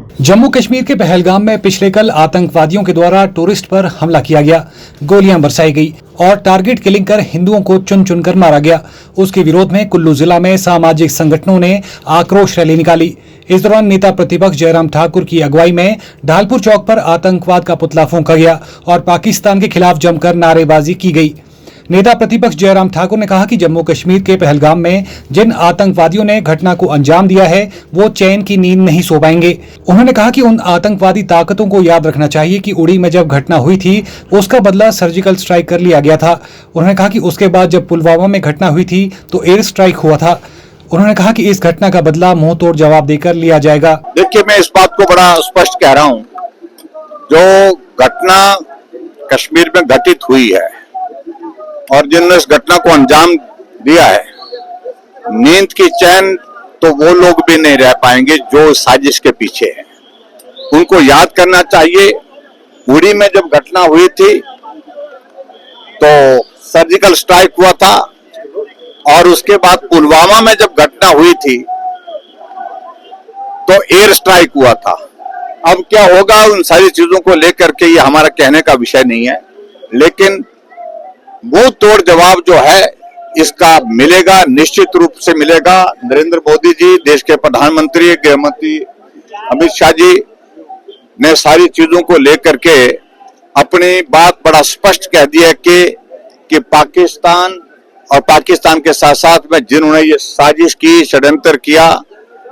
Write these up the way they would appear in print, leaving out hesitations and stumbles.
जम्मू कश्मीर के पहलगाम में पिछले कल आतंकवादियों के द्वारा टूरिस्ट पर हमला किया गया, गोलियां बरसाई गई और टारगेट किलिंग कर हिंदुओं को चुन चुनकर मारा गया। उसके विरोध में कुल्लू जिला में सामाजिक संगठनों ने आक्रोश रैली निकाली। इस दौरान नेता प्रतिपक्ष जयराम ठाकुर की अगुवाई में ढालपुर चौक पर आतंकवाद का पुतला फूंका गया और पाकिस्तान के खिलाफ जमकर नारेबाजी की गई। नेता प्रतिपक्ष जयराम ठाकुर ने कहा कि जम्मू कश्मीर के पहलगाम में जिन आतंकवादियों ने घटना को अंजाम दिया है वो चैन की नींद नहीं सो पाएंगे। उन्होंने कहा कि उन आतंकवादी ताकतों को याद रखना चाहिए कि उड़ी में जब घटना हुई थी उसका बदला सर्जिकल स्ट्राइक कर लिया गया था। उन्होंने कहा कि उसके बाद जब पुलवामा में घटना हुई थी तो एयर स्ट्राइक हुआ था। उन्होंने कहा कि इस घटना का बदला मुंह तोड़ जवाब देकर लिया जाएगा। देखिए, मैं इस बात को बड़ा स्पष्ट कह रहा हूं, जो घटना कश्मीर में घटित हुई है और जिन्होंने इस घटना को अंजाम दिया है, नींद की चैन तो वो लोग भी नहीं रह पाएंगे जो साजिश के पीछे हैं। उनको याद करना चाहिए, उड़ी में जब घटना हुई थी तो सर्जिकल स्ट्राइक हुआ था और उसके बाद पुलवामा में जब घटना हुई थी तो एयर स्ट्राइक हुआ था। अब क्या होगा उन सारी चीजों को लेकर के, ये हमारा कहने का विषय नहीं है, लेकिन मुंह तोड़ जवाब जो है इसका मिलेगा, निश्चित रूप से मिलेगा। नरेंद्र मोदी जी, देश के प्रधानमंत्री, गृह मंत्री अमित शाह जी ने सारी चीजों को लेकर के अपनी बात बड़ा स्पष्ट कह दी है कि पाकिस्तान और पाकिस्तान के साथ साथ में जिन्होंने ये साजिश की, षड्यंत्र किया,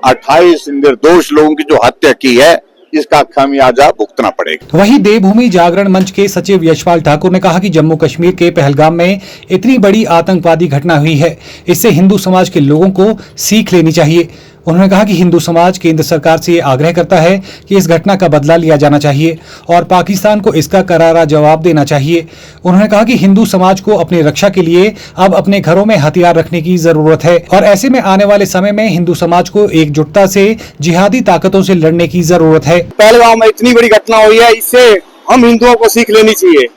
28 निर्दोष लोगों की जो हत्या की है, इसका खामियाजा भुगतना पड़ेगा। वहीं देवभूमि जागरण मंच के सचिव यशपाल ठाकुर ने कहा कि जम्मू कश्मीर के पहलगाम में इतनी बड़ी आतंकवादी घटना हुई है, इससे हिंदू समाज के लोगों को सीख लेनी चाहिए। उन्होंने कहा कि हिंदू समाज केंद्र सरकार से आग्रह करता है कि इस घटना का बदला लिया जाना चाहिए और पाकिस्तान को इसका करारा जवाब देना चाहिए। उन्होंने कहा कि हिंदू समाज को अपनी रक्षा के लिए अब अपने घरों में हथियार रखने की जरूरत है और ऐसे में आने वाले समय में हिंदू समाज को एकजुटता से जिहादी ताकतों से लड़ने की जरूरत है। पहलगाम में इतनी बड़ी घटना हुई है, इससे हम हिंदुओं को सीख लेनी चाहिए।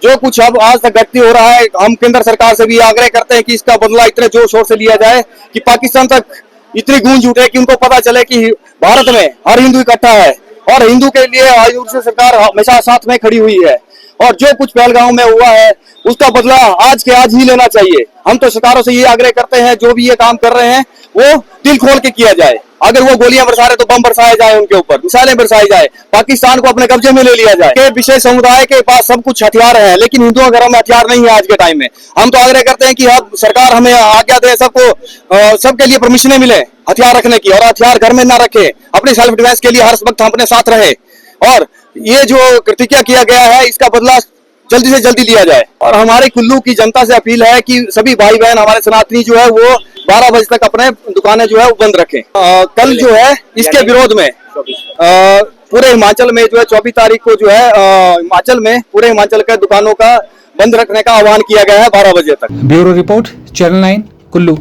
जो कुछ अब आज तक घटती हो रहा है, हम केंद्र सरकार से भी आग्रह करते हैं कि इसका बदला इतने जोर शोर से लिया जाए कि पाकिस्तान तक इतनी गूंज उठे कि उनको पता चले कि भारत में हर हिंदू इकट्ठा है और हिंदू के लिए आयुर से सरकार हमेशा साथ में खड़ी हुई है। और जो कुछ पहलगाम में हुआ है उसका बदला आज के आज ही लेना चाहिए। हम तो सरकारों से ये आग्रह करते हैं, जो भी ये काम कर रहे हैं वो दिल खोल के किया जाए। अगर वो गोलियां बरसा रहे तो बम बरसाया जाए, उनके ऊपर मिसाइलें बरसाई जाए, पाकिस्तान को अपने कब्जे में ले लिया जाए। के विशेष समुदाय के पास सब कुछ हथियार है, लेकिन हिंदुओं घरों में हथियार नहीं है आज के टाइम में। हम तो आग्रह करते हैं कि अब सरकार हमें आज्ञा दे, सबको सबके लिए परमिशनें मिले हथियार रखने की, और हथियार घर में ना रखे, अपने सेल्फ डिफेंस के लिए हर वक्त हम अपने साथ रहे। और ये जो कृतिज्ञा किया गया है इसका बदला जल्दी से जल्दी लिया जाए। और हमारे कुल्लू की जनता से अपील है कि सभी भाई बहन हमारे सनातनी जो है वो 12 बजे तक अपने दुकानें जो है वो बंद रखें। कल जो है इसके विरोध में पूरे हिमाचल में जो है 24 तारीख को जो है हिमाचल में पूरे हिमाचल के दुकानों का बंद रखने का आह्वान किया गया है 12 बजे तक। Bureau report, channel 9, Kullu.